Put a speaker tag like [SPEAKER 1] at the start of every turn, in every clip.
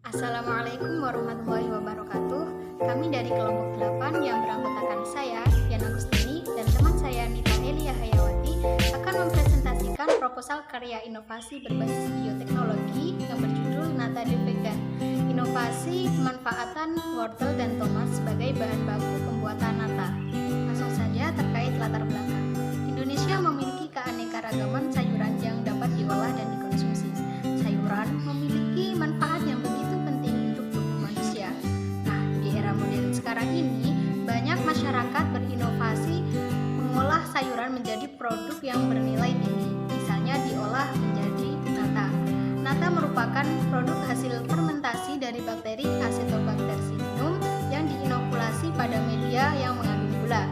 [SPEAKER 1] Assalamualaikum warahmatullahi wabarakatuh. Kami dari kelompok 8 yang beranggotakan saya, Yana Agustini, dan teman saya, Nita Elia Hayawati, akan mempresentasikan proposal karya inovasi berbasis bioteknologi yang berjudul Nata de Vegan. Inovasi pemanfaatan wortel dan tomat sebagai bahan baku pembuatan nata. Langsung saja terkait latar belakang. Indonesia memiliki keanekaragaman sayuran yang dapat diolah dan dikonsumsi. Sayuran memiliki manfaat yang begitu penting untuk tubuh manusia. Nah, di era modern sekarang ini, banyak masyarakat berinovasi mengolah sayuran menjadi produk yang bernilai tinggi. Misalnya diolah menjadi nata. Nata merupakan produk hasil fermentasi dari bakteri Acetobacter pseudomonas yang diinokulasi pada media yang mengandung gula.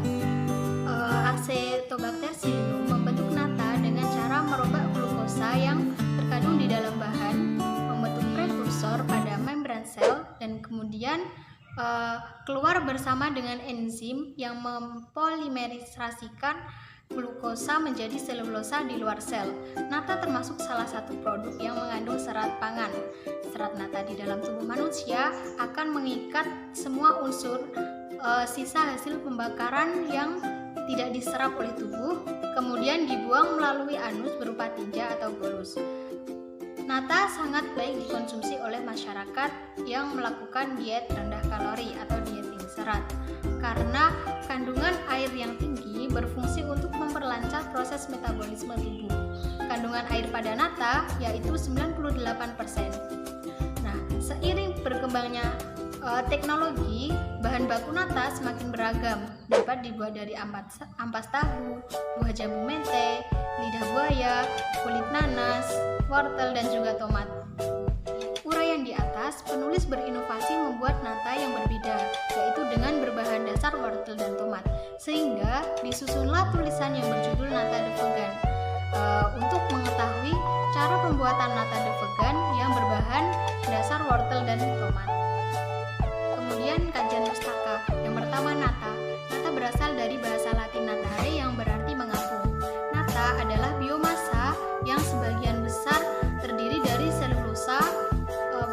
[SPEAKER 1] Acetobacter pseudomonas membentuk nata dengan cara merobak glukosa yang terkandung di dalam bahan, membentuk prekursor pada membran sel, dan kemudian keluar bersama dengan enzim yang mempolimerisasikan glukosa menjadi selulosa di luar sel. Nata termasuk salah satu produk yang mengandung serat pangan. Serat nata di dalam tubuh manusia akan mengikat semua unsur sisa hasil pembakaran yang tidak diserap oleh tubuh, kemudian dibuang melalui anus berupa tinja atau bolus. Nata sangat baik dikonsumsi oleh masyarakat yang melakukan diet rendah kalori atau diet tinggi serat, karena kandungan air yang tinggi berfungsi untuk memperlancar proses metabolisme tubuh. Kandungan air pada nata yaitu 98%. Nah, seiring berkembangnya teknologi, bahan baku nata semakin beragam. Dapat dibuat dari ampas tahu, buah jambu mente, lidah buaya, kulit nanas, wortel, dan juga tomat. Uraian di atas, penulis berinovasi membuat nata yang berbeda, yaitu dengan berbahan dasar wortel dan tomat, sehingga disusunlah tulisan yang berjudul Nata de Vegan. Untuk mengetahui cara pembuatan nata de vegan yang berbahan dasar wortel dan tomat. Kemudian kajian pustaka. Yang pertama, nata. Nata berasal dari bahasa Latin natare yang berarti mengapung. Nata adalah biomasa yang sebagian besar terdiri dari selulosa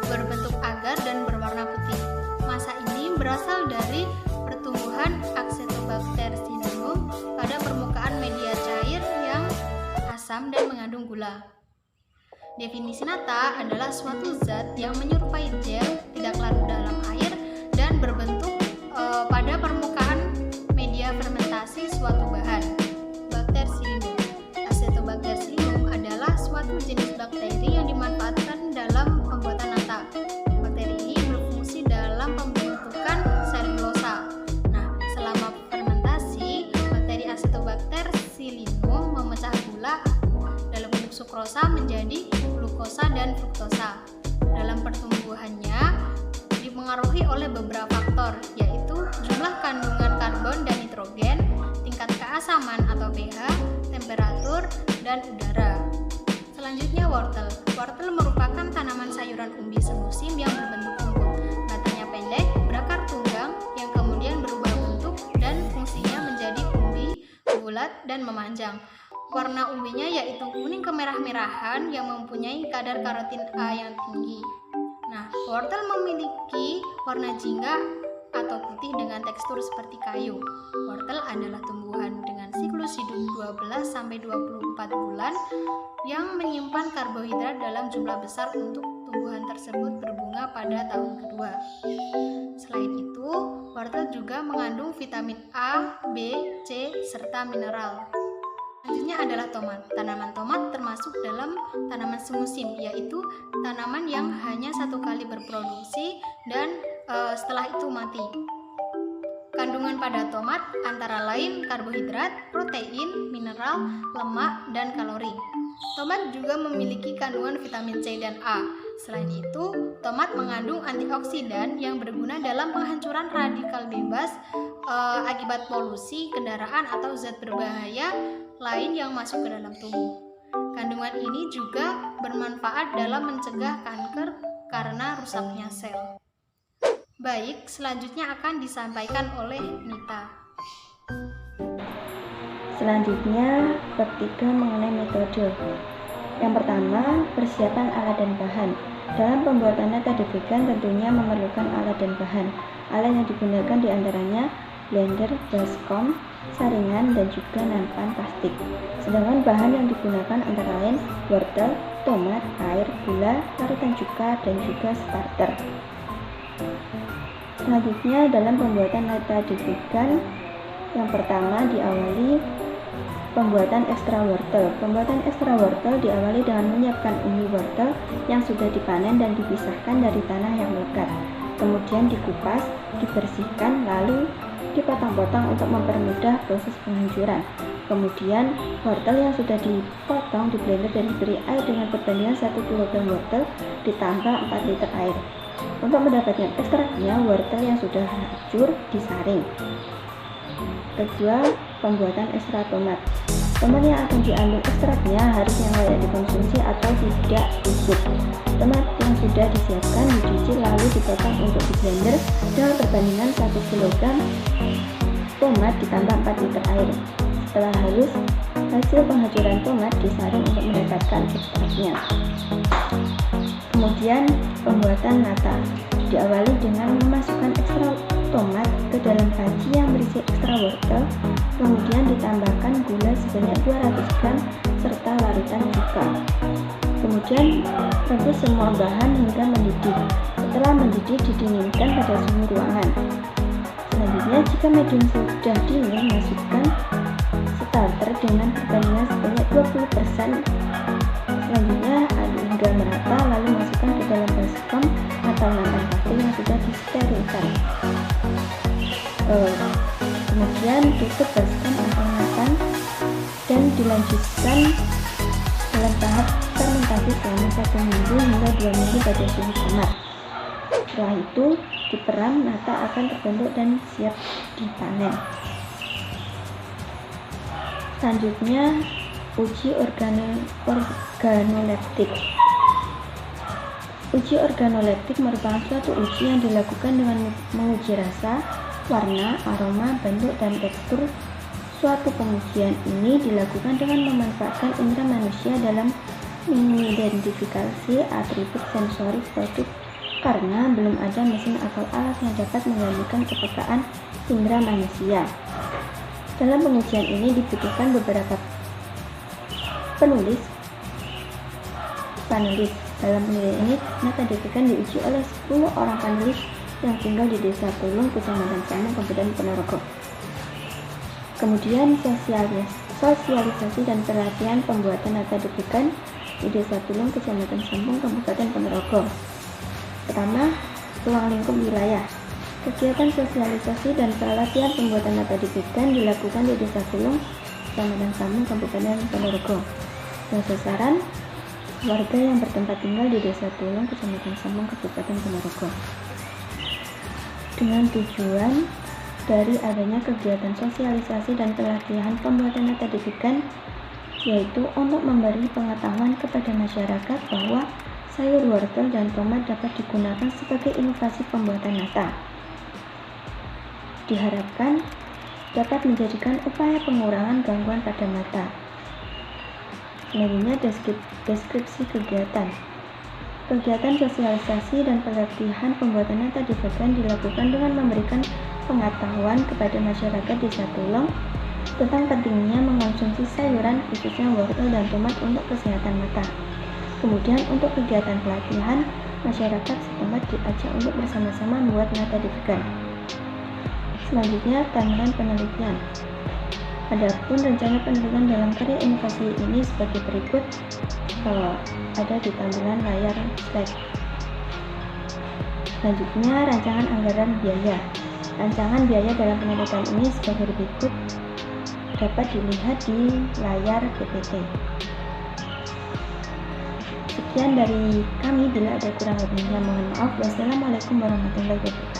[SPEAKER 1] berbentuk agar dan berwarna putih. Massa ini berasal dari pertumbuhan Acetobacter pseudomonas pada permukaan media cair yang asam dan mengandung gula. Definisi nata adalah suatu zat yang menyerupai gel, tidak larut dalam air, dan berbentuk pada permukaan media fermentasi suatu bahan. Bacterium. Acetobacter pseudomonas adalah suatu jenis bakteri yang dimanfaatkan dalam pembuatan nata. Bakteri ini berfungsi dalam pembentukan selulosa. Nah, selama fermentasi, bakteri Acetobacter pseudomonas memecah gula dalam bentuk sukrosa menjadi glukosa dan fruktosa. Dalam pertumbuhannya dipengaruhi oleh beberapa faktor, yaitu jumlah kandungan karbon dan nitrogen, tingkat keasaman atau pH, temperatur, dan udara. Selanjutnya, wortel. Wortel merupakan tanaman sayuran umbi semusim yang berbentuk umbul. Batangnya pendek, berakar tunggang, yang kemudian berubah bentuk dan fungsinya menjadi umbi, bulat, dan memanjang. Warna umbinya yaitu kuning kemerah-merahan yang mempunyai kadar karotin A yang tinggi. Nah, wortel memiliki warna jingga atau putih dengan tekstur seperti kayu. Wortel adalah tumbuhan dengan siklus hidup 12-24 bulan yang menyimpan karbohidrat dalam jumlah besar untuk tumbuhan tersebut berbunga pada tahun kedua. Selain itu, wortel juga mengandung vitamin A, B, C, serta mineral. Selanjutnya adalah tomat. Tanaman tomat termasuk dalam tanaman semusim, yaitu tanaman yang hanya satu kali berproduksi dan setelah itu mati. Kandungan pada tomat antara lain karbohidrat, protein, mineral, lemak, dan kalori. Tomat juga memiliki kandungan vitamin C dan A. Selain itu, tomat mengandung antioksidan yang berguna dalam penghancuran radikal bebas akibat polusi, kendaraan, atau zat berbahaya lain yang masuk ke dalam tubuh. Kandungan ini juga bermanfaat dalam mencegah kanker karena rusaknya sel. Baik, selanjutnya akan disampaikan oleh Nita.
[SPEAKER 2] Selanjutnya, bab 3 mengenai metode. Yang pertama, persiapan alat dan bahan. Dalam pembuatan nata vegan tentunya memerlukan alat dan bahan. Alat yang digunakan diantaranya blender, baskom, saringan, dan juga nampan plastik. Sedangkan bahan yang digunakan antara lain wortel, tomat, air, gula, parutan cuka, dan juga starter. Selanjutnya dalam pembuatan nata vegan, yang pertama diawali pembuatan ekstra wortel. Pembuatan ekstra wortel diawali dengan menyiapkan umbi wortel yang sudah dipanen dan dipisahkan dari tanah yang melekat. Kemudian dikupas, dibersihkan, lalu dipotong-potong untuk mempermudah proses penghancuran. Kemudian wortel yang sudah dipotong di blender dan diberi air dengan perbandingan 1 kg wortel ditambah 4 liter air. Untuk mendapatkan ekstraknya, wortel yang sudah hancur disaring. Kedua, pembuatan ekstrak tomat. Tomat yang akan diambil ekstraknya harus yang layak dikonsumsi atau tidak busuk. Tomat yang sudah disiapkan dicuci lalu dipotong untuk di blender dengan perbandingan 1 kg tomat ditambah 4 liter air. Setelah halus, hasil penghancuran tomat disaring untuk mendapatkan ekstraknya. Kemudian pembuatan nata diawali dengan memasukkan ekstrak tomat ke dalam panci yang berisi ekstra wortel, kemudian ditambahkan gula sebanyak 200 gram serta larutan cuka. Kemudian rebus semua bahan hingga mendidih. Setelah mendidih, didinginkan pada suhu ruangan. Selanjutnya, jika medium sudah dingin, masukkan starter dengan perbandingan sebanyak 20%. Selanjutnya, aduk hingga merata, lalu masukkan ke dalam baskom atau nampan plastik yang sudah disterilkan. Kemudian tutup baskom atau nampan dan dilanjutkan dalam tahap fermentasi selama 1 minggu hingga 2 minggu pada suhu kamar. Setelah itu diperam, nata akan terbentuk dan siap dipanen. Selanjutnya, uji organoleptik. Uji organoleptik merupakan suatu uji yang dilakukan dengan menguji rasa, warna, aroma, bentuk, dan tekstur. Suatu pengujian ini dilakukan dengan memanfaatkan indera manusia dalam mengidentifikasi atribut sensorik produk karena belum ada mesin atau alat yang dapat menggantikan kepekaan indera manusia. Dalam pengujian ini dibutuhkan beberapa panelis. Dalam penelitian ini, nata vegan diuji oleh 10 orang panelis yang tinggal di Desa Tulung, Kecamatan Sambung, Kabupaten Ponorogo. Kemudian sosialisasi dan pelatihan pembuatan nata vegan di Desa Tulung, Kecamatan Sambung, Kabupaten Ponorogo. Pertama, ruang lingkup wilayah. Kegiatan sosialisasi dan pelatihan pembuatan nata vegan dilakukan di Desa Tulung, Kecamatan Sambung, Kabupaten Ponorogo. Yang sasaran warga yang bertempat tinggal di Desa Tulung, Kecamatan Sambung, Kabupaten Ponorogo. Dengan tujuan dari adanya kegiatan sosialisasi dan pelatihan pembuatan nata vegan, yaitu untuk memberi pengetahuan kepada masyarakat bahwa sayur wortel dan tomat dapat digunakan sebagai inovasi pembuatan nata. Diharapkan dapat menjadikan upaya pengurangan gangguan pada mata. Selanjutnya, deskripsi kegiatan. Kegiatan sosialisasi dan pelatihan pembuatan nata vegan dilakukan dengan memberikan pengetahuan kepada masyarakat Desa Tulung tentang pentingnya mengonsumsi sayuran, khususnya wortel dan tomat untuk kesehatan mata. Kemudian untuk kegiatan pelatihan, masyarakat setempat diajak untuk bersama-sama membuat nata vegan. Selanjutnya, timeline penelitian. Adapun rencana penelitian dalam karya inovasi ini sebagai berikut, ada di tampilan layar slide. Selanjutnya, rancangan anggaran biaya. Rancangan biaya dalam penelitian ini sebagai berikut, dapat dilihat di layar PPT. Sekian dari kami, bila ada kurang lebihnya mohon maaf. Wassalamualaikum warahmatullahi wabarakatuh.